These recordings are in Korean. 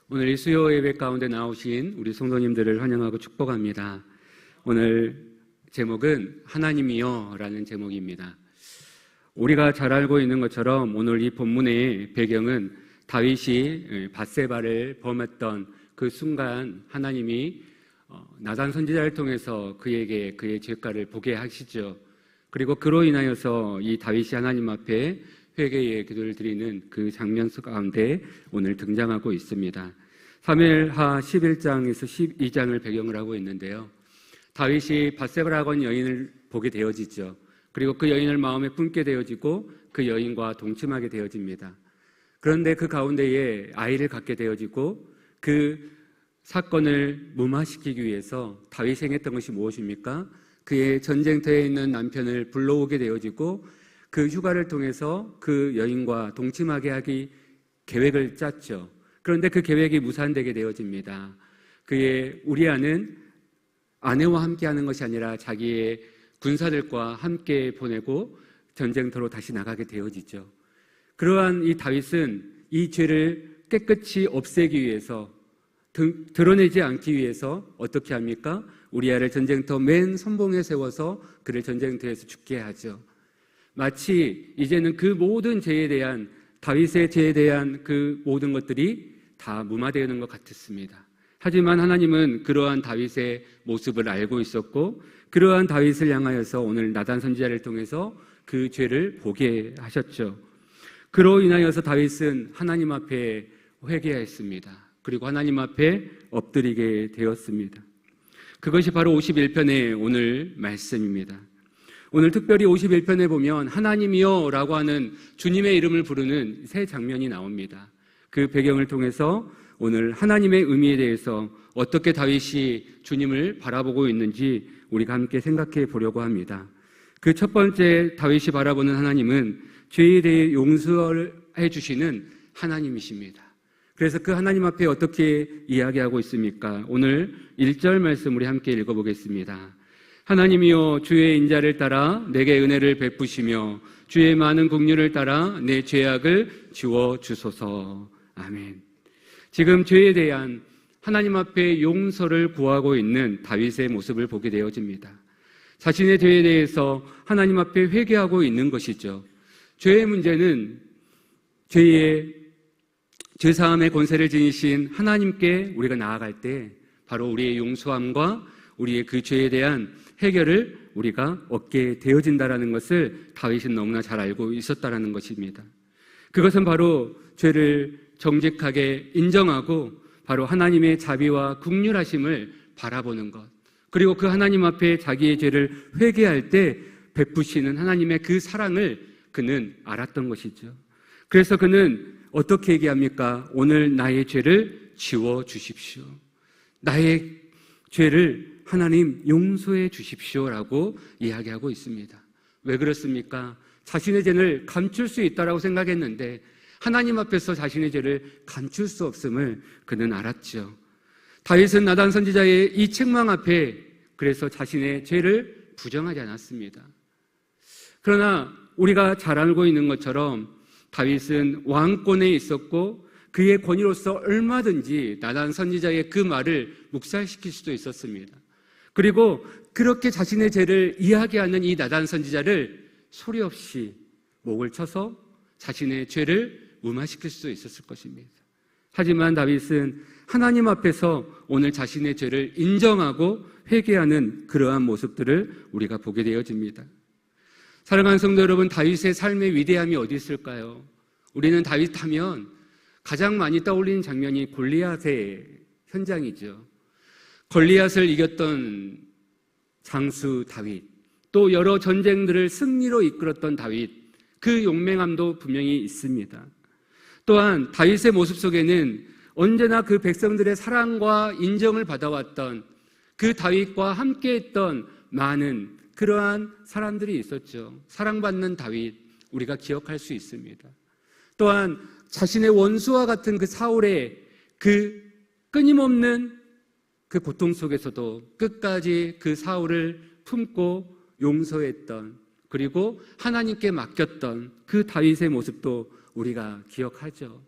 오늘 이 수요 예배 가운데 나오신 우리 성도님들을 환영하고 축복합니다. 오늘 제목은 하나님이여 라는 제목입니다. 우리가 잘 알고 있는 것처럼 오늘 이 본문의 배경은 다윗이 밧세바를 범했던 그 순간 하나님이 나단 선지자를 통해서 그에게 그의 죄가를 보게 하시죠. 그리고 그로 인하여서 이 다윗이 하나님 앞에 회개의 기도를 드리는 그 장면 가운데 오늘 등장하고 있습니다. 사무엘하 11장에서 12장을 배경으로 하고 있는데요. 다윗이 밧세바라고 하는 여인을 보게 되어지죠. 그리고 그 여인을 마음에 품게 되어지고 그 여인과 동침하게 되어집니다. 그런데 그 가운데에 아이를 갖게 되어지고 그 사건을 무마시키기 위해서 다윗이 행했던 것이 무엇입니까? 그의 전쟁터에 있는 남편을 불러오게 되어지고 그 휴가를 통해서 그 여인과 동침하게 하기 계획을 짰죠. 그런데 그 계획이 무산되게 되어집니다. 그의 우리아는 아내와 함께 하는 것이 아니라 자기의 군사들과 함께 보내고 전쟁터로 다시 나가게 되어지죠. 그러한 이 다윗은 이 죄를 깨끗이 없애기 위해서 드러내지 않기 위해서 어떻게 합니까? 우리아를 전쟁터 맨 선봉에 세워서 그를 전쟁터에서 죽게 하죠. 마치 이제는 그 모든 죄에 대한 다윗의 죄에 대한 그 모든 것들이 다 무마되는 것 같았습니다. 하지만 하나님은 그러한 다윗의 모습을 알고 있었고 그러한 다윗을 향하여서 오늘 나단 선지자를 통해서 그 죄를 보게 하셨죠. 그로 인하여서 다윗은 하나님 앞에 회개했습니다. 그리고 하나님 앞에 엎드리게 되었습니다. 그것이 바로 51편의 오늘 말씀입니다. 오늘 특별히 51편에 보면 하나님이여 라고 하는 주님의 이름을 부르는 새 장면이 나옵니다. 그 배경을 통해서 오늘 하나님의 의미에 대해서 어떻게 다윗이 주님을 바라보고 있는지 우리가 함께 생각해 보려고 합니다. 그 첫 번째 다윗이 바라보는 하나님은 죄에 대해 용서해 주시는 하나님이십니다. 그래서 그 하나님 앞에 어떻게 이야기하고 있습니까? 오늘 1절 말씀 우리 함께 읽어보겠습니다. 하나님이여 주의 인자를 따라 내게 은혜를 베푸시며 주의 많은 긍휼을 따라 내 죄악을 지워 주소서. 아멘. 지금 죄에 대한 하나님 앞에 용서를 구하고 있는 다윗의 모습을 보게 되어집니다. 자신의 죄에 대해서 하나님 앞에 회개하고 있는 것이죠. 죄의 문제는 죄사함의 권세를 지니신 하나님께 우리가 나아갈 때 바로 우리의 용서함과 우리의 그 죄에 대한 해결을 우리가 얻게 되어진다는 것을 다윗은 너무나 잘 알고 있었다는 것입니다. 그것은 바로 죄를 정직하게 인정하고 바로 하나님의 자비와 긍휼하심을 바라보는 것, 그리고 그 하나님 앞에 자기의 죄를 회개할 때 베푸시는 하나님의 그 사랑을 그는 알았던 것이죠. 그래서 그는 어떻게 얘기합니까? 오늘 나의 죄를 지워주십시오. 나의 죄를 하나님 용서해 주십시오라고 이야기하고 있습니다. 왜 그렇습니까? 자신의 죄를 감출 수 있다고 생각했는데 하나님 앞에서 자신의 죄를 감출 수 없음을 그는 알았죠. 다윗은 나단 선지자의 이 책망 앞에 그래서 자신의 죄를 부정하지 않았습니다. 그러나 우리가 잘 알고 있는 것처럼 다윗은 왕권에 있었고 그의 권위로서 얼마든지 나단 선지자의 그 말을 묵살시킬 수도 있었습니다. 그리고 그렇게 자신의 죄를 이야기하는 이 나단 선지자를 소리 없이 목을 쳐서 자신의 죄를 무마시킬 수도 있었을 것입니다. 하지만 다윗은 하나님 앞에서 오늘 자신의 죄를 인정하고 회개하는 그러한 모습들을 우리가 보게 되어집니다. 사랑하는 성도 여러분, 다윗의 삶의 위대함이 어디 있을까요? 우리는 다윗 하면 가장 많이 떠올리는 장면이 골리앗의 현장이죠. 골리앗을 이겼던 장수 다윗, 또 여러 전쟁들을 승리로 이끌었던 다윗, 그 용맹함도 분명히 있습니다. 또한 다윗의 모습 속에는 언제나 그 백성들의 사랑과 인정을 받아왔던 그 다윗과 함께했던 많은 그러한 사람들이 있었죠. 사랑받는 다윗, 우리가 기억할 수 있습니다. 또한 자신의 원수와 같은 그 사울의 그 끊임없는 그 고통 속에서도 끝까지 그 사울을 품고 용서했던, 그리고 하나님께 맡겼던 그 다윗의 모습도 우리가 기억하죠.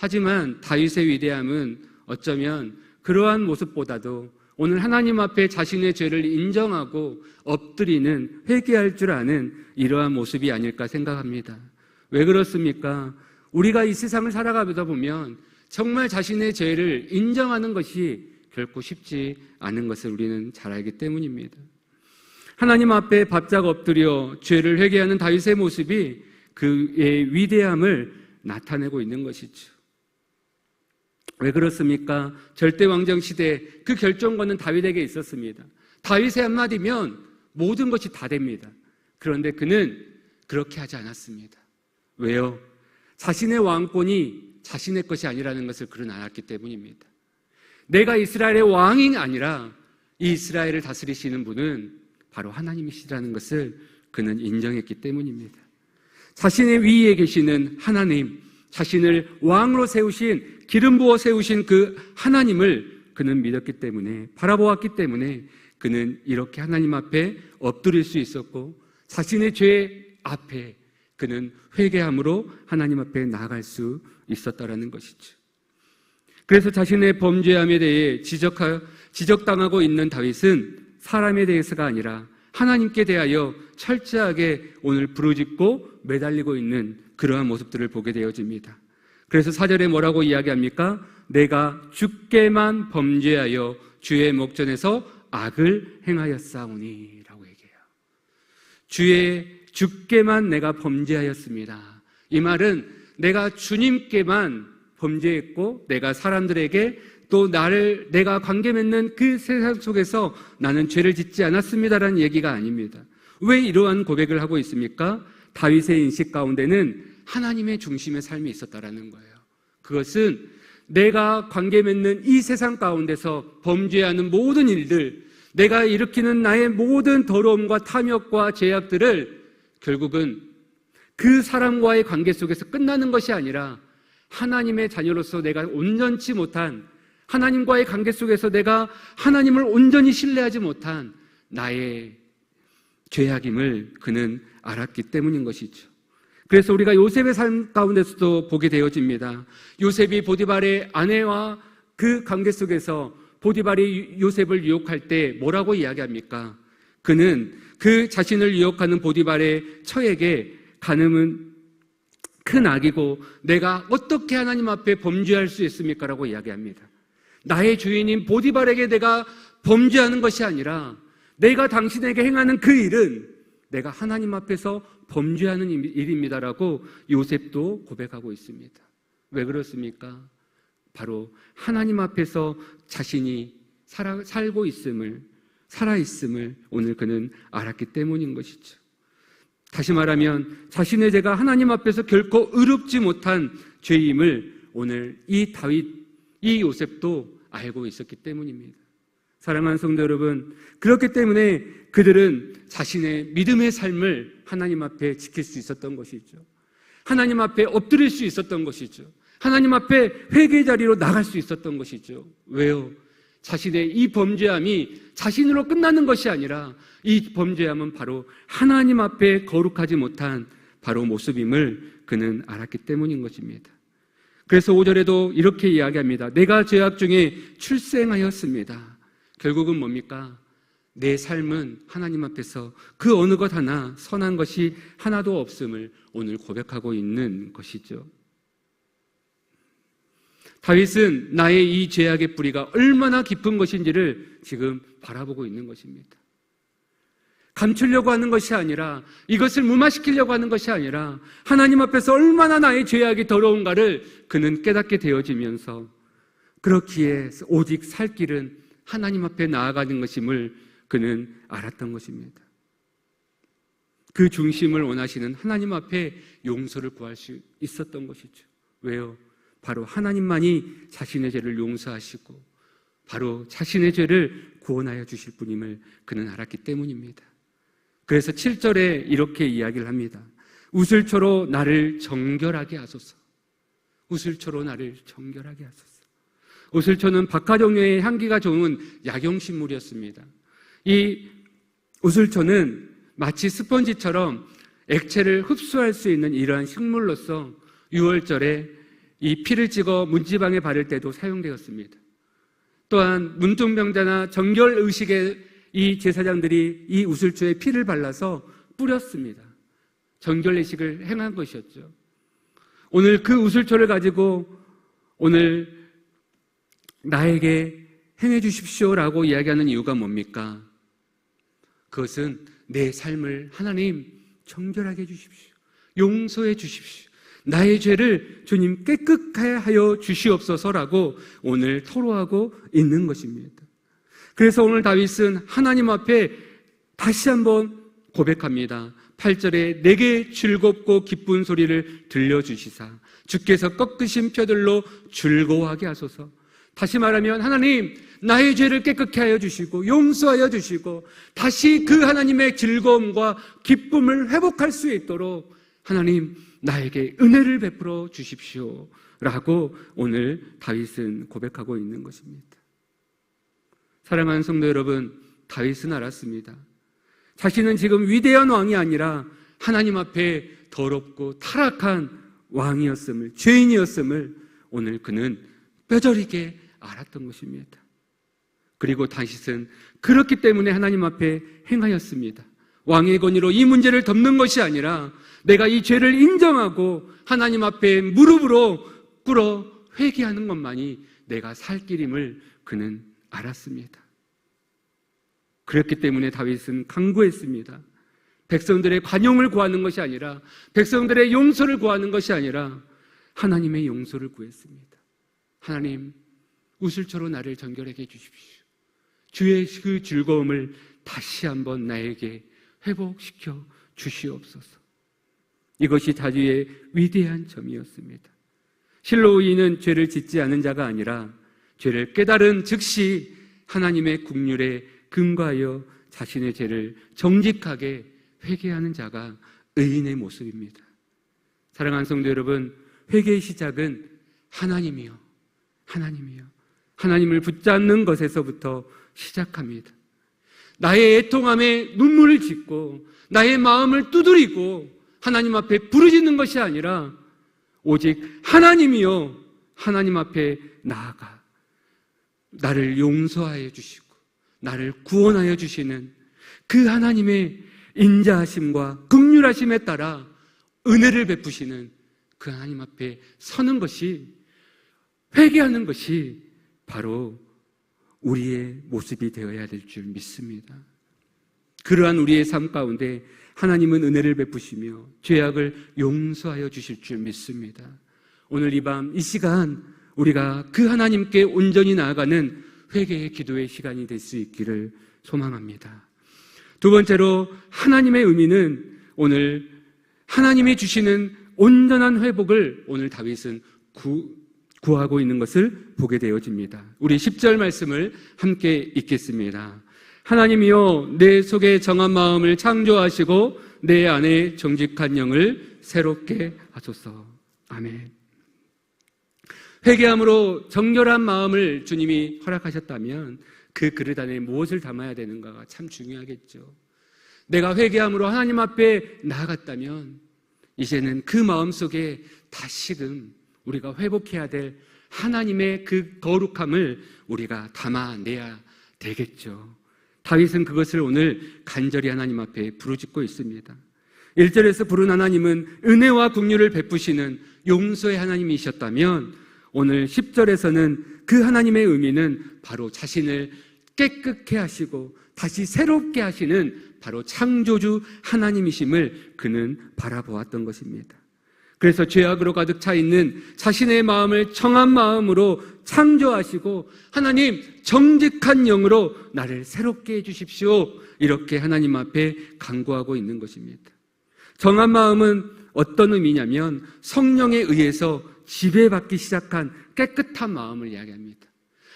하지만 다윗의 위대함은 어쩌면 그러한 모습보다도 오늘 하나님 앞에 자신의 죄를 인정하고 엎드리는, 회개할 줄 아는 이러한 모습이 아닐까 생각합니다. 왜 그렇습니까? 우리가 이 세상을 살아가다 보면 정말 자신의 죄를 인정하는 것이 결코 쉽지 않은 것을 우리는 잘 알기 때문입니다. 하나님 앞에 바짝 엎드려 죄를 회개하는 다윗의 모습이 그의 위대함을 나타내고 있는 것이죠. 왜 그렇습니까? 절대왕정 시대 그 결정권은 다윗에게 있었습니다. 다윗의 한마디면 모든 것이 다 됩니다. 그런데 그는 그렇게 하지 않았습니다. 왜요? 자신의 왕권이 자신의 것이 아니라는 것을 그는 알았기 때문입니다. 내가 이스라엘의 왕이 아니라 이 이스라엘을 다스리시는 분은 바로 하나님이시라는 것을 그는 인정했기 때문입니다. 자신의 위에 계시는 하나님, 자신을 왕으로 세우신, 기름 부어 세우신 그 하나님을 그는 믿었기 때문에, 바라보았기 때문에 그는 이렇게 하나님 앞에 엎드릴 수 있었고, 자신의 죄 앞에 그는 회개함으로 하나님 앞에 나아갈 수 있었다라는 것이죠. 그래서 자신의 범죄함에 대해 지적당하고 있는 다윗은 사람에 대해서가 아니라 하나님께 대하여 철저하게 오늘 부르짖고 매달리고 있는 그러한 모습들을 보게 되어집니다. 그래서 4절에 뭐라고 이야기합니까? 내가 주께만 범죄하여 주의 목전에서 악을 행하였사오니 라고 얘기해요. 주께만 내가 범죄하였습니다. 이 말은 내가 주님께만 범죄했고, 내가 사람들에게 또 내가 관계 맺는 그 세상 속에서 나는 죄를 짓지 않았습니다라는 얘기가 아닙니다. 왜 이러한 고백을 하고 있습니까? 다윗의 인식 가운데는 하나님의 중심의 삶이 있었다라는 거예요. 그것은 내가 관계 맺는 이 세상 가운데서 범죄하는 모든 일들, 내가 일으키는 나의 모든 더러움과 탐욕과 죄악들을 결국은 그 사람과의 관계 속에서 끝나는 것이 아니라 하나님의 자녀로서 내가 온전치 못한, 하나님과의 관계 속에서 내가 하나님을 온전히 신뢰하지 못한 나의 죄악임을 그는 알았기 때문인 것이죠. 그래서 우리가 요셉의 삶 가운데서도 보게 되어집니다. 요셉이 보디발의 아내와 그 관계 속에서 보디발이 요셉을 유혹할 때 뭐라고 이야기합니까? 그는 그 자신을 유혹하는 보디발의 처에게 간음은 큰 악이고 내가 어떻게 하나님 앞에 범죄할 수 있습니까? 라고 이야기합니다. 나의 주인인 보디발에게 내가 범죄하는 것이 아니라 내가 당신에게 행하는 그 일은 내가 하나님 앞에서 범죄하는 일입니다라고 요셉도 고백하고 있습니다. 왜 그렇습니까? 바로 하나님 앞에서 자신이 살고 있음을, 살아있음을 오늘 그는 알았기 때문인 것이죠. 다시 말하면 자신의 죄가 하나님 앞에서 결코 의롭지 못한 죄임을 오늘 이 요셉도 알고 있었기 때문입니다. 사랑하는 성도 여러분, 그렇기 때문에 그들은 자신의 믿음의 삶을 하나님 앞에 지킬 수 있었던 것이죠. 하나님 앞에 엎드릴 수 있었던 것이죠. 하나님 앞에 회개 자리로 나갈 수 있었던 것이죠. 왜요? 자신의 이 범죄함이 자신으로 끝나는 것이 아니라 이 범죄함은 바로 하나님 앞에 거룩하지 못한 바로 모습임을 그는 알았기 때문인 것입니다. 그래서 5절에도 이렇게 이야기합니다. 내가 죄악 중에 출생하였습니다. 결국은 뭡니까? 내 삶은 하나님 앞에서 그 어느 것 하나 선한 것이 하나도 없음을 오늘 고백하고 있는 것이죠. 다윗은 나의 이 죄악의 뿌리가 얼마나 깊은 것인지를 지금 바라보고 있는 것입니다. 감추려고 하는 것이 아니라, 이것을 무마시키려고 하는 것이 아니라 하나님 앞에서 얼마나 나의 죄악이 더러운가를 그는 깨닫게 되어지면서 그렇기에 오직 살 길은 하나님 앞에 나아가는 것임을 그는 알았던 것입니다. 그 중심을 원하시는 하나님 앞에 용서를 구할 수 있었던 것이죠. 왜요? 바로 하나님만이 자신의 죄를 용서하시고 바로 자신의 죄를 구원하여 주실 분임을 그는 알았기 때문입니다. 그래서 7절에 이렇게 이야기를 합니다. 우슬초로 나를 정결하게 하소서. 우슬초로 나를 정결하게 하소서. 우슬초는 박하종류의 향기가 좋은 약용식물이었습니다. 이 우슬초는 마치 스펀지처럼 액체를 흡수할 수 있는 이러한 식물로서 6월절에 이 피를 찍어 문지방에 바를 때도 사용되었습니다. 또한 문둥병자나 정결의식에 이 제사장들이 이 우슬초에 피를 발라서 뿌렸습니다. 정결의식을 행한 것이었죠. 오늘 그 우슬초를 가지고 오늘 나에게 행해 주십시오라고 이야기하는 이유가 뭡니까? 그것은 내 삶을 하나님 정결하게 해 주십시오. 용서해 주십시오. 나의 죄를 주님 깨끗하게 하여 주시옵소서라고 오늘 토로하고 있는 것입니다. 그래서 오늘 다윗은 하나님 앞에 다시 한번 고백합니다. 8절에 내게 즐겁고 기쁜 소리를 들려주시사 주께서 꺾으신 뼈들로 즐거워하게 하소서. 다시 말하면 하나님 나의 죄를 깨끗게 하여 주시고 용서하여 주시고 다시 그 하나님의 즐거움과 기쁨을 회복할 수 있도록 하나님 나에게 은혜를 베풀어 주십시오 라고 오늘 다윗은 고백하고 있는 것입니다. 사랑하는 성도 여러분, 다윗은 알았습니다. 자신은 지금 위대한 왕이 아니라 하나님 앞에 더럽고 타락한 왕이었음을, 죄인이었음을 오늘 그는 뼈저리게 알았던 것입니다. 그리고 다윗은 그렇기 때문에 하나님 앞에 행하였습니다. 왕의 권위로 이 문제를 덮는 것이 아니라 내가 이 죄를 인정하고 하나님 앞에 무릎으로 꿇어 회개하는 것만이 내가 살 길임을 그는 알았습니다. 그렇기 때문에 다윗은 간구했습니다. 백성들의 관용을 구하는 것이 아니라 백성들의 용서를 구하는 것이 아니라 하나님의 용서를 구했습니다. 하나님, 우슬초로 나를 정결하게 해주십시오. 주의 그 즐거움을 다시 한번 나에게 회복시켜 주시옵소서. 이것이 다윗의 위대한 점이었습니다. 실로 의인은 죄를 짓지 않은 자가 아니라 죄를 깨달은 즉시 하나님의 긍휼에 근거하여 자신의 죄를 정직하게 회개하는 자가 의인의 모습입니다. 사랑하는 성도 여러분, 회개의 시작은 하나님이요. 하나님을 붙잡는 것에서부터 시작합니다. 나의 애통함에 눈물을 짓고 나의 마음을 두드리고 하나님 앞에 부르짖는 것이 아니라 오직 하나님이요, 하나님 앞에 나아가 나를 용서하여 주시고 나를 구원하여 주시는 그 하나님의 인자하심과 긍휼하심에 따라 은혜를 베푸시는 그 하나님 앞에 서는 것이, 회개하는 것이 바로 우리의 모습이 되어야 될 줄 믿습니다. 그러한 우리의 삶 가운데 하나님은 은혜를 베푸시며 죄악을 용서하여 주실 줄 믿습니다. 오늘 이 밤, 이 시간 우리가 그 하나님께 온전히 나아가는 회개의 기도의 시간이 될 수 있기를 소망합니다. 두 번째로 하나님의 의미는 오늘 하나님이 주시는 온전한 회복을 오늘 다윗은 구하고 있는 것을 보게 되어집니다. 우리 10절 말씀을 함께 읽겠습니다. 하나님이여 내 속에 정한 마음을 창조하시고 내 안에 정직한 영을 새롭게 하소서. 아멘. 회개함으로 정결한 마음을 주님이 허락하셨다면 그 그릇 안에 무엇을 담아야 되는가가 참 중요하겠죠. 내가 회개함으로 하나님 앞에 나아갔다면 이제는 그 마음 속에 다시금 우리가 회복해야 될 하나님의 그 거룩함을 우리가 담아내야 되겠죠. 다윗은 그것을 오늘 간절히 하나님 앞에 부르짖고 있습니다. 1절에서 부른 하나님은 은혜와 긍휼을 베푸시는 용서의 하나님이셨다면 오늘 10절에서는 그 하나님의 의미는 바로 자신을 깨끗게 하시고 다시 새롭게 하시는 바로 창조주 하나님이심을 그는 바라보았던 것입니다. 그래서 죄악으로 가득 차 있는 자신의 마음을 정한 마음으로 창조하시고 하나님 정직한 영으로 나를 새롭게 해주십시오, 이렇게 하나님 앞에 간구하고 있는 것입니다. 정한 마음은 어떤 의미냐면 성령에 의해서 지배받기 시작한 깨끗한 마음을 이야기합니다.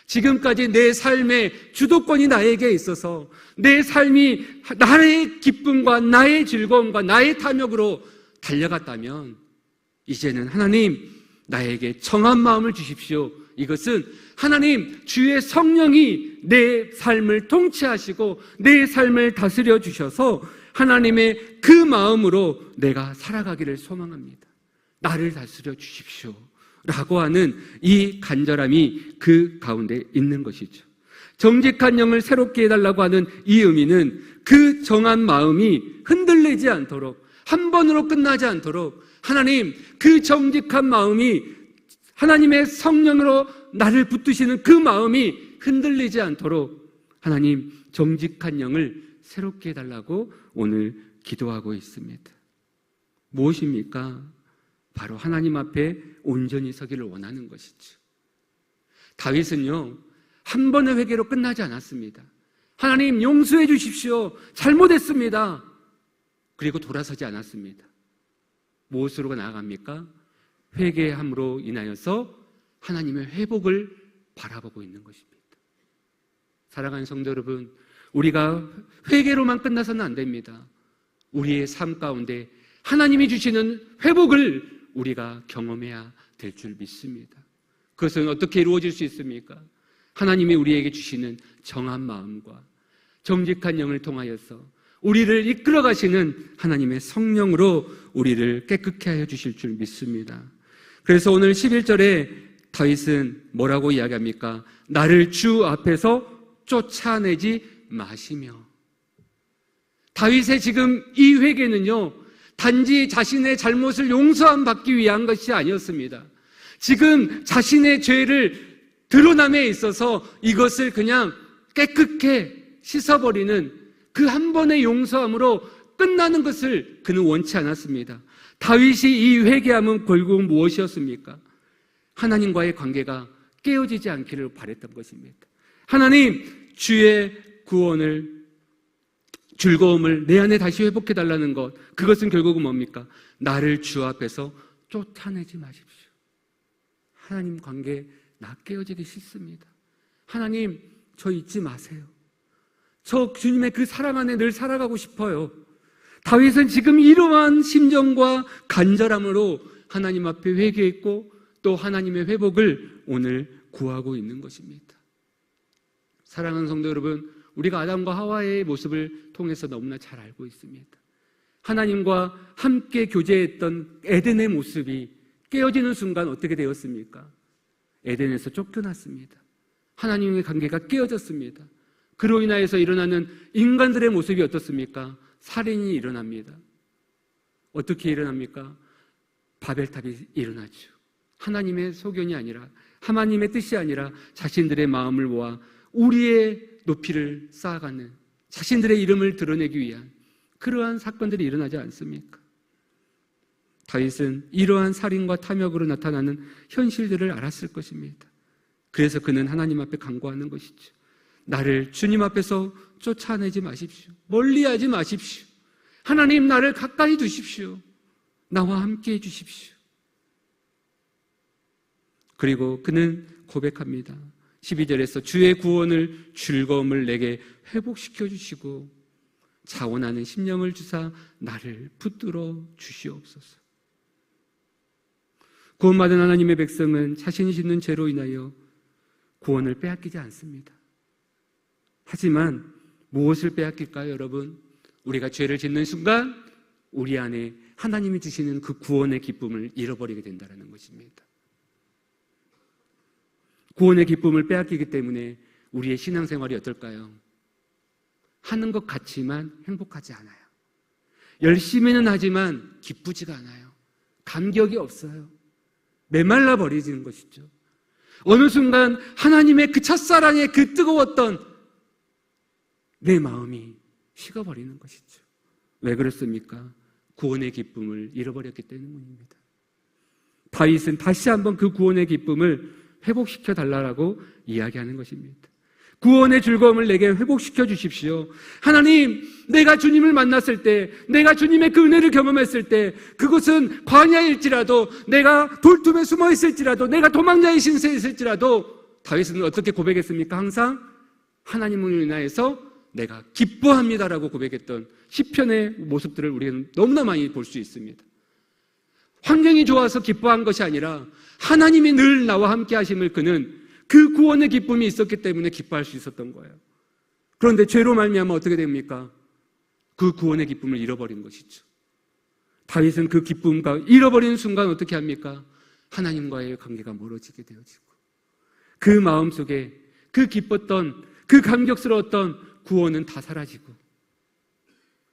지금까지 내 삶의 주도권이 나에게 있어서 내 삶이 나의 기쁨과 나의 즐거움과 나의 탐욕으로 달려갔다면 이제는 하나님 나에게 정한 마음을 주십시오. 이것은 하나님 주의 성령이 내 삶을 통치하시고 내 삶을 다스려 주셔서 하나님의 그 마음으로 내가 살아가기를 소망합니다. 나를 다스려 주십시오 라고 하는 이 간절함이 그 가운데 있는 것이죠. 정직한 영을 새롭게 해달라고 하는 이 의미는 그 정한 마음이 흔들리지 않도록, 한 번으로 끝나지 않도록 하나님, 그 정직한 마음이 하나님의 성령으로 나를 붙드시는 그 마음이 흔들리지 않도록 하나님, 정직한 영을 새롭게 해달라고 오늘 기도하고 있습니다. 무엇입니까? 바로 하나님 앞에 온전히 서기를 원하는 것이죠. 다윗은요, 한 번의 회개로 끝나지 않았습니다. 하나님 용서해 주십시오. 잘못했습니다. 그리고 돌아서지 않았습니다. 무엇으로 나아갑니까? 회개함으로 인하여서 하나님의 회복을 바라보고 있는 것입니다. 사랑하는 성도 여러분, 우리가 회개로만 끝나서는 안 됩니다. 우리의 삶 가운데 하나님이 주시는 회복을 우리가 경험해야 될 줄 믿습니다. 그것은 어떻게 이루어질 수 있습니까? 하나님이 우리에게 주시는 정한 마음과 정직한 영을 통하여서 우리를 이끌어 가시는 하나님의 성령으로 우리를 깨끗게 하여 주실 줄 믿습니다. 그래서 오늘 11절에 다윗은 뭐라고 이야기합니까? 나를 주 앞에서 쫓아내지 마시며. 다윗의 지금 이 회개는요, 단지 자신의 잘못을 용서함 받기 위한 것이 아니었습니다. 지금 자신의 죄를 드러남에 있어서 이것을 그냥 깨끗게 씻어버리는 그 한 번의 용서함으로 끝나는 것을 그는 원치 않았습니다. 다윗이 이 회개함은 결국 무엇이었습니까? 하나님과의 관계가 깨어지지 않기를 바랬던 것입니다. 하나님, 주의 구원을, 즐거움을 내 안에 다시 회복해달라는 것, 그것은 결국은 뭡니까? 나를 주 앞에서 쫓아내지 마십시오. 하나님 관계 나 깨어지기 싫습니다. 하나님, 저 잊지 마세요. 저 주님의 그 사랑 안에 늘 살아가고 싶어요. 다윗은 지금 이러한 심정과 간절함으로 하나님 앞에 회개했고 또 하나님의 회복을 오늘 구하고 있는 것입니다. 사랑하는 성도 여러분, 우리가 아담과 하와의 모습을 통해서 너무나 잘 알고 있습니다. 하나님과 함께 교제했던 에덴의 모습이 깨어지는 순간 어떻게 되었습니까? 에덴에서 쫓겨났습니다. 하나님의 관계가 깨어졌습니다. 그로 인하여서 일어나는 인간들의 모습이 어떻습니까? 살인이 일어납니다. 어떻게 일어납니까? 바벨탑이 일어나죠. 하나님의 소견이 아니라, 하나님의 뜻이 아니라 자신들의 마음을 모아 우리의 높이를 쌓아가는, 자신들의 이름을 드러내기 위한 그러한 사건들이 일어나지 않습니까? 다윗은 이러한 살인과 탐욕으로 나타나는 현실들을 알았을 것입니다. 그래서 그는 하나님 앞에 간구하는 것이죠. 나를 주님 앞에서 쫓아내지 마십시오. 멀리하지 마십시오. 하나님, 나를 가까이 두십시오. 나와 함께 해주십시오. 그리고 그는 고백합니다. 12절에서 주의 구원을, 즐거움을 내게 회복시켜 주시고 자원하는 심령을 주사 나를 붙들어 주시옵소서. 구원받은 하나님의 백성은 자신이 짓는 죄로 인하여 구원을 빼앗기지 않습니다. 하지만 무엇을 빼앗길까요, 여러분? 우리가 죄를 짓는 순간 우리 안에 하나님이 주시는 그 구원의 기쁨을 잃어버리게 된다는 것입니다. 구원의 기쁨을 빼앗기기 때문에 우리의 신앙생활이 어떨까요? 하는 것 같지만 행복하지 않아요. 열심히는 하지만 기쁘지가 않아요. 감격이 없어요. 메말라 버리는 것이죠. 어느 순간 하나님의 그 첫사랑의 그 뜨거웠던 내 마음이 식어버리는 것이죠. 왜 그렇습니까? 구원의 기쁨을 잃어버렸기 때문입니다. 다윗은 다시 한번 그 구원의 기쁨을 회복시켜 달라고 이야기하는 것입니다. 구원의 즐거움을 내게 회복시켜 주십시오. 하나님, 내가 주님을 만났을 때, 내가 주님의 그 은혜를 경험했을 때, 그것은 광야일지라도, 내가 돌tum에 숨어 있을지라도, 내가 도망자의 신세에 있을지라도, 다윗은 어떻게 고백했습니까? 항상 하나님을 인하여서 내가 기뻐합니다라고 고백했던 시편의 모습들을 우리는 너무나 많이 볼 수 있습니다. 환경이 좋아서 기뻐한 것이 아니라 하나님이 늘 나와 함께 하심을 그는 그 구원의 기쁨이 있었기 때문에 기뻐할 수 있었던 거예요. 그런데 죄로 말미암아 어떻게 됩니까? 그 구원의 기쁨을 잃어버린 것이죠. 다윗은 그 기쁨과 잃어버리는 순간 어떻게 합니까? 하나님과의 관계가 멀어지게 되어지고 그 마음속에 그 기뻤던 그 감격스러웠던 구원은 다 사라지고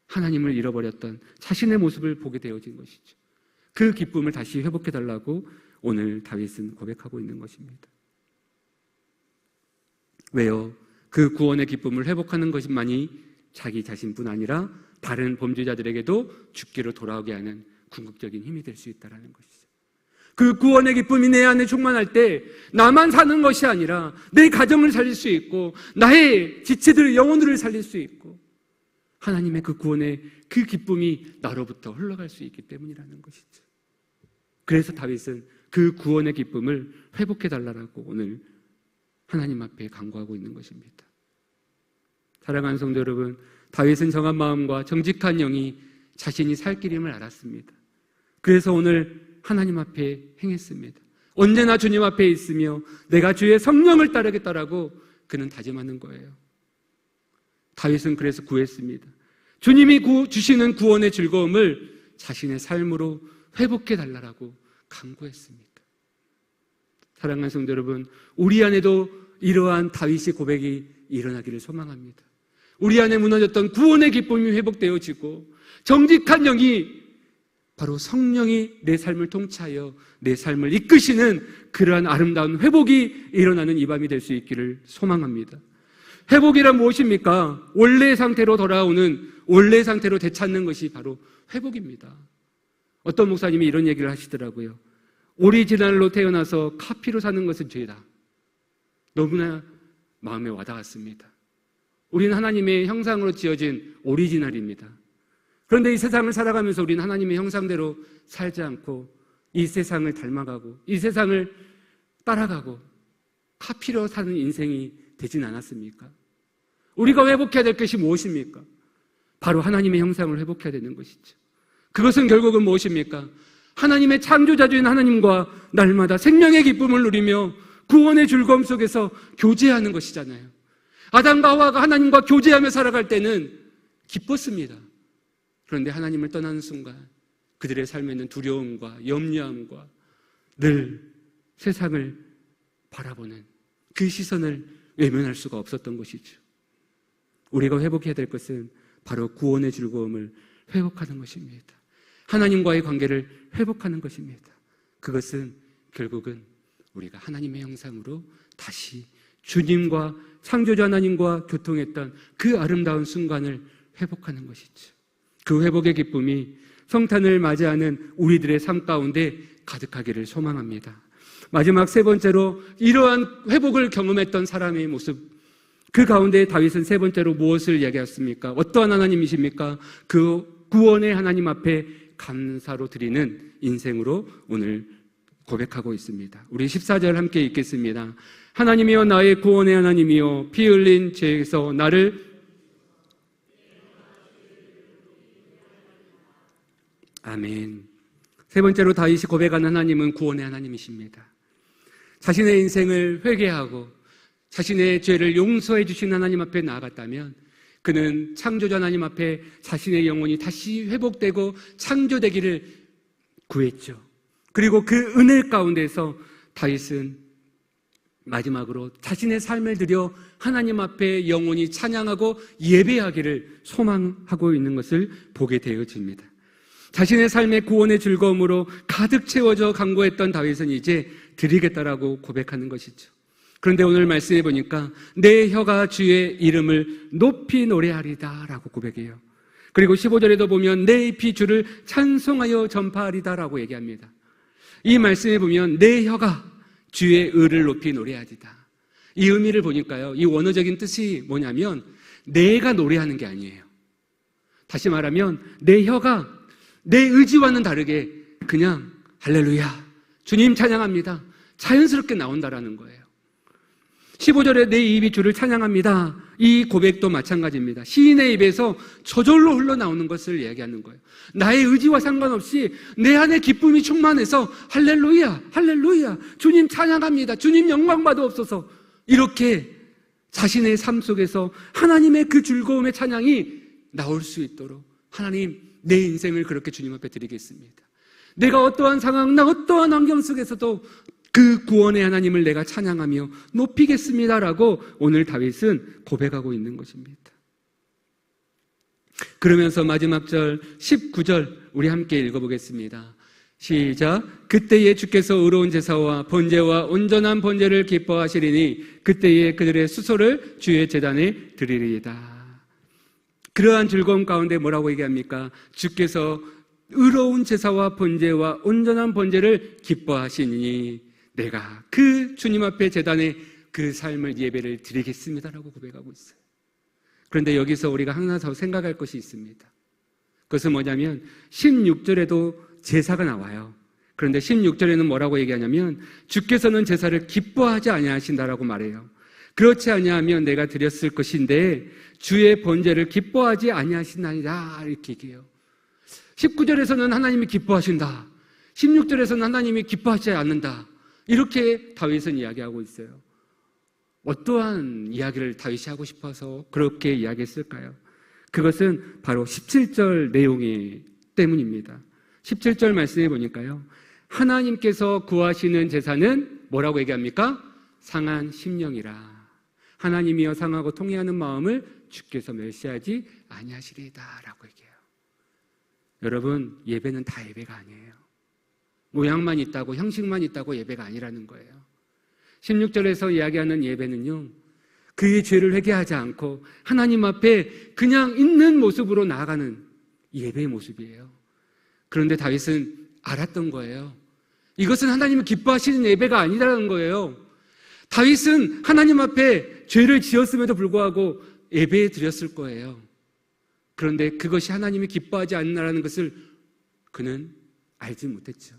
하나님을 잃어버렸던 자신의 모습을 보게 되어진 것이죠. 그 기쁨을 다시 회복해달라고 오늘 다윗은 고백하고 있는 것입니다. 왜요? 그 구원의 기쁨을 회복하는 것만이 자기 자신뿐 아니라 다른 범죄자들에게도 죽기로 돌아오게 하는 궁극적인 힘이 될 수 있다는 것이죠. 그 구원의 기쁨이 내 안에 충만할 때 나만 사는 것이 아니라 내 가정을 살릴 수 있고 나의 지체들의 영혼들을 살릴 수 있고 하나님의 그 구원의 그 기쁨이 나로부터 흘러갈 수 있기 때문이라는 것이죠. 그래서 다윗은 그 구원의 기쁨을 회복해달라고 오늘 하나님 앞에 간구하고 있는 것입니다. 사랑하는 성도 여러분, 다윗은 정한 마음과 정직한 영이 자신이 살 길임을 알았습니다. 그래서 오늘 하나님 앞에 행했습니다. 언제나 주님 앞에 있으며 내가 주의 성령을 따르겠다라고 그는 다짐하는 거예요. 다윗은 그래서 구했습니다. 주님이 주시는 구원의 즐거움을 자신의 삶으로 회복해달라고 간구했습니다. 사랑하는 성도 여러분, 우리 안에도 이러한 다윗의 고백이 일어나기를 소망합니다. 우리 안에 무너졌던 구원의 기쁨이 회복되어지고 정직한 영이 바로 성령이 내 삶을 통치하여 내 삶을 이끄시는 그러한 아름다운 회복이 일어나는 이 밤이 될 수 있기를 소망합니다. 회복이란 무엇입니까? 원래 상태로 돌아오는, 원래 상태로 되찾는 것이 바로 회복입니다. 어떤 목사님이 이런 얘기를 하시더라고요. 오리지널로 태어나서 카피로 사는 것은 죄다. 너무나 마음에 와닿았습니다. 우리는 하나님의 형상으로 지어진 오리지널입니다. 그런데 이 세상을 살아가면서 우리는 하나님의 형상대로 살지 않고 이 세상을 닮아가고 이 세상을 따라가고 카피로 사는 인생이 되진 않았습니까? 우리가 회복해야 될 것이 무엇입니까? 바로 하나님의 형상을 회복해야 되는 것이죠. 그것은 결국은 무엇입니까? 하나님의 창조자주인 하나님과 날마다 생명의 기쁨을 누리며 구원의 즐거움 속에서 교제하는 것이잖아요. 아담과 하와가 하나님과 교제하며 살아갈 때는 기뻤습니다. 그런데 하나님을 떠나는 순간 그들의 삶에 있는 두려움과 염려함과 늘 세상을 바라보는 그 시선을 외면할 수가 없었던 것이죠. 우리가 회복해야 될 것은 바로 구원의 즐거움을 회복하는 것입니다. 하나님과의 관계를 회복하는 것입니다. 그것은 결국은 우리가 하나님의 형상으로 다시 주님과 창조자 하나님과 교통했던 그 아름다운 순간을 회복하는 것이죠. 그 회복의 기쁨이 성탄을 맞이하는 우리들의 삶 가운데 가득하기를 소망합니다. 마지막 세 번째로 이러한 회복을 경험했던 사람의 모습, 그 가운데 다윗은 세 번째로 무엇을 이야기했습니까? 어떠한 하나님이십니까? 그 구원의 하나님 앞에 감사로 드리는 인생으로 오늘 고백하고 있습니다. 우리 14절 함께 읽겠습니다. 하나님이여 나의 구원의 하나님이여 피 흘린 죄에서 나를 아멘. 세 번째로 다윗이 고백하는 하나님은 구원의 하나님이십니다. 자신의 인생을 회개하고 자신의 죄를 용서해 주신 하나님 앞에 나아갔다면 그는 창조자 하나님 앞에 자신의 영혼이 다시 회복되고 창조되기를 구했죠. 그리고 그 은혜 가운데서 다윗은 마지막으로 자신의 삶을 들여 하나님 앞에 영혼이 찬양하고 예배하기를 소망하고 있는 것을 보게 되어집니다. 자신의 삶의 구원의 즐거움으로 가득 채워져 간구했던 다윗은 이제 드리겠다라고 고백하는 것이죠. 그런데 오늘 말씀해 보니까 내 혀가 주의 이름을 높이 노래하리다 라고 고백해요. 그리고 15절에도 보면 내 입이 주를 찬송하여 전파하리다 라고 얘기합니다. 이 말씀에 보면 내 혀가 주의 의를 높이 노래하리다. 이 의미를 보니까요, 이 원어적인 뜻이 뭐냐면 내가 노래하는 게 아니에요. 다시 말하면 내 혀가 내 의지와는 다르게 그냥 할렐루야, 주님 찬양합니다, 자연스럽게 나온다라는 거예요. 15절에 내 입이 주를 찬양합니다. 이 고백도 마찬가지입니다. 시인의 입에서 저절로 흘러나오는 것을 이야기하는 거예요. 나의 의지와 상관없이 내 안에 기쁨이 충만해서 할렐루야, 할렐루야, 주님 찬양합니다, 주님 영광 받아옵소서, 이렇게 자신의 삶 속에서 하나님의 그 즐거움의 찬양이 나올 수 있도록 하나님, 내 인생을 그렇게 주님 앞에 드리겠습니다. 내가 어떠한 상황이나 어떠한 환경 속에서도 그 구원의 하나님을 내가 찬양하며 높이겠습니다라고 오늘 다윗은 고백하고 있는 것입니다. 그러면서 마지막 절 19절 우리 함께 읽어보겠습니다. 시작. 그때에 주께서 의로운 제사와 번제와 온전한 번제를 기뻐하시리니 그때에 그들의 수소를 주의 제단에 드리리이다. 그러한 즐거움 가운데 뭐라고 얘기합니까? 주께서 의로운 제사와 번제와 온전한 번제를 기뻐하시니 내가 그 주님 앞에 제단에 그 삶을 예배를 드리겠습니다라고 고백하고 있어요. 그런데 여기서 우리가 하나 더 생각할 것이 있습니다. 그것은 뭐냐면 16절에도 제사가 나와요. 그런데 16절에는 뭐라고 얘기하냐면 주께서는 제사를 기뻐하지 아니하신다라고 말해요. 그렇지 아니하면 내가 드렸을 것인데 주의 번제를 기뻐하지 아니하시나이다 이렇게 얘기해요. 19절에서는 하나님이 기뻐하신다. 16절에서는 하나님이 기뻐하지 않는다. 이렇게 다윗은 이야기하고 있어요. 어떠한 이야기를 다윗이 하고 싶어서 그렇게 이야기했을까요? 그것은 바로 17절 내용이 때문입니다. 17절 말씀해 보니까요. 하나님께서 구하시는 제사는 뭐라고 얘기합니까? 상한 심령이라. 하나님이여 상하고 통회하는 마음을 주께서 멸시하지 아니하시리이다 라고 얘기해요. 여러분, 예배는 다 예배가 아니에요. 모양만 있다고, 형식만 있다고 예배가 아니라는 거예요. 16절에서 이야기하는 예배는요, 그의 죄를 회개하지 않고 하나님 앞에 그냥 있는 모습으로 나아가는 예배의 모습이에요. 그런데 다윗은 알았던 거예요. 이것은 하나님이 기뻐하시는 예배가 아니라는 거예요. 다윗은 하나님 앞에 죄를 지었음에도 불구하고 예배에 드렸을 거예요. 그런데 그것이 하나님이 기뻐하지 않는다는 것을 그는 알지 못했죠.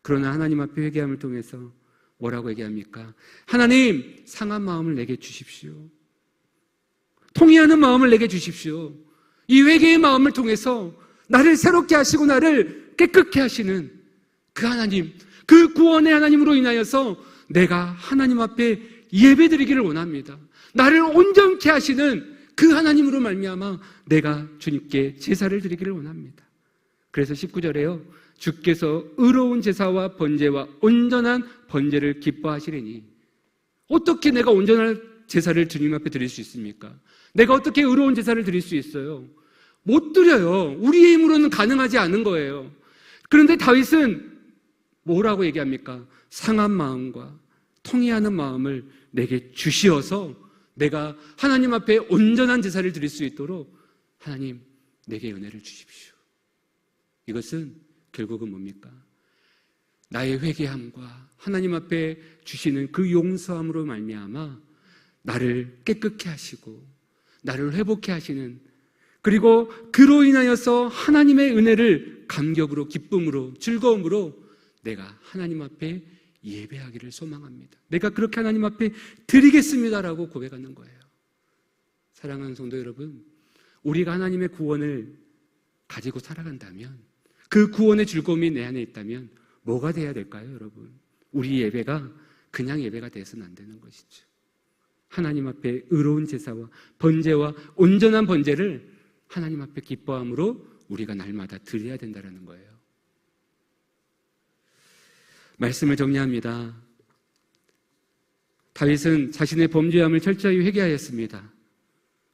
그러나 하나님 앞에 회개함을 통해서 뭐라고 얘기합니까? 하나님, 상한 마음을 내게 주십시오. 통회하는 마음을 내게 주십시오. 이 회개의 마음을 통해서 나를 새롭게 하시고 나를 깨끗게 하시는 그 하나님, 그 구원의 하나님으로 인하여서 내가 하나님 앞에 예배드리기를 원합니다. 나를 온전케 하시는 그 하나님으로 말미암아 내가 주님께 제사를 드리기를 원합니다. 그래서 19절에요. 주께서 의로운 제사와 번제와 온전한 번제를 기뻐하시리니. 어떻게 내가 온전한 제사를 주님 앞에 드릴 수 있습니까? 내가 어떻게 의로운 제사를 드릴 수 있어요? 못 드려요. 우리의 힘으로는 가능하지 않은 거예요. 그런데 다윗은 뭐라고 얘기합니까? 상한 마음과 통회하는 마음을 내게 주시어서 내가 하나님 앞에 온전한 제사를 드릴 수 있도록 하나님 내게 은혜를 주십시오. 이것은 결국은 뭡니까? 나의 회개함과 하나님 앞에 주시는 그 용서함으로 말미암아 나를 깨끗게 하시고 나를 회복케 하시는, 그리고 그로 인하여서 하나님의 은혜를 감격으로, 기쁨으로, 즐거움으로 내가 하나님 앞에 예배하기를 소망합니다. 내가 그렇게 하나님 앞에 드리겠습니다라고 고백하는 거예요. 사랑하는 성도 여러분, 우리가 하나님의 구원을 가지고 살아간다면, 그 구원의 즐거움이 내 안에 있다면 뭐가 돼야 될까요, 여러분? 우리 예배가 그냥 예배가 돼서는 안 되는 것이죠. 하나님 앞에 의로운 제사와 번제와 온전한 번제를 하나님 앞에 기뻐함으로 우리가 날마다 드려야 된다는 거예요. 말씀을 정리합니다. 다윗은 자신의 범죄함을 철저히 회개하였습니다.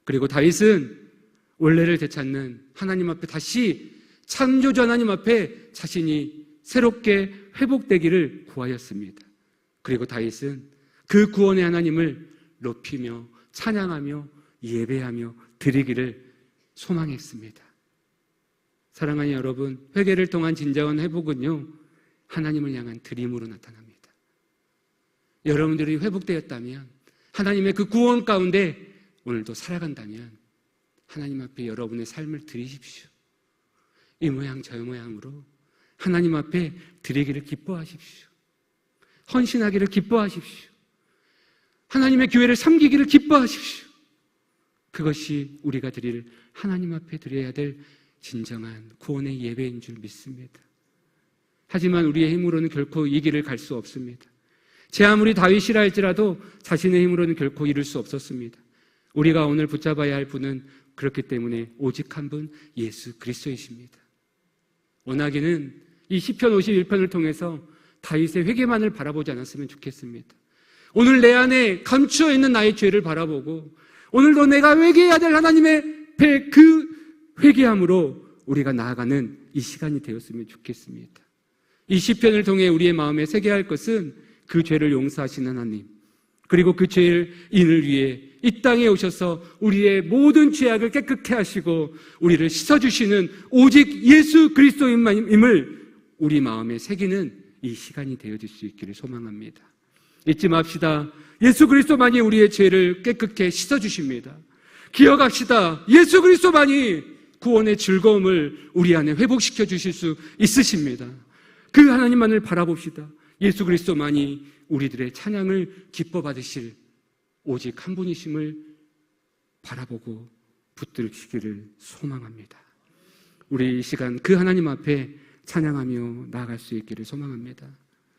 그리고 다윗은 원래를 되찾는 하나님 앞에 다시 창조주 하나님 앞에 자신이 새롭게 회복되기를 구하였습니다. 그리고 다윗은 그 구원의 하나님을 높이며 찬양하며 예배하며 드리기를 소망했습니다. 사랑하는 여러분, 회개를 통한 진정한 회복은요, 하나님을 향한 드림으로 나타납니다. 여러분들이 회복되었다면, 하나님의 그 구원 가운데 오늘도 살아간다면 하나님 앞에 여러분의 삶을 드리십시오. 이 모양 저 모양으로 하나님 앞에 드리기를 기뻐하십시오. 헌신하기를 기뻐하십시오. 하나님의 교회를 섬기기를 기뻐하십시오. 그것이 우리가 드릴, 하나님 앞에 드려야 될 진정한 구원의 예배인 줄 믿습니다. 하지만 우리의 힘으로는 결코 이 길을 갈 수 없습니다. 제 아무리 다윗이라 할지라도 자신의 힘으로는 결코 이룰 수 없었습니다. 우리가 오늘 붙잡아야 할 분은 그렇기 때문에 오직 한 분, 예수 그리스도이십니다. 원하기는 이 시편 51편을 통해서 다윗의 회개만을 바라보지 않았으면 좋겠습니다. 오늘 내 안에 감추어 있는 나의 죄를 바라보고 오늘도 내가 회개해야 될 하나님의 그 회개함으로 우리가 나아가는 이 시간이 되었으면 좋겠습니다. 이 시편을 통해 우리의 마음에 새겨야 할 것은 그 죄를 용서하시는 하나님, 그리고 그 죄인을 위해 이 땅에 오셔서 우리의 모든 죄악을 깨끗게 하시고 우리를 씻어주시는 오직 예수 그리스도임을 우리 마음에 새기는 이 시간이 되어질 수 있기를 소망합니다. 잊지 맙시다. 예수 그리스도만이 우리의 죄를 깨끗게 씻어주십니다. 기억합시다. 예수 그리스도만이 구원의 즐거움을 우리 안에 회복시켜 주실 수 있으십니다. 그 하나님만을 바라봅시다. 예수 그리스도만이 우리들의 찬양을 기뻐 받으실 오직 한 분이심을 바라보고 붙들시기를 소망합니다. 우리 이 시간 그 하나님 앞에 찬양하며 나아갈 수 있기를 소망합니다.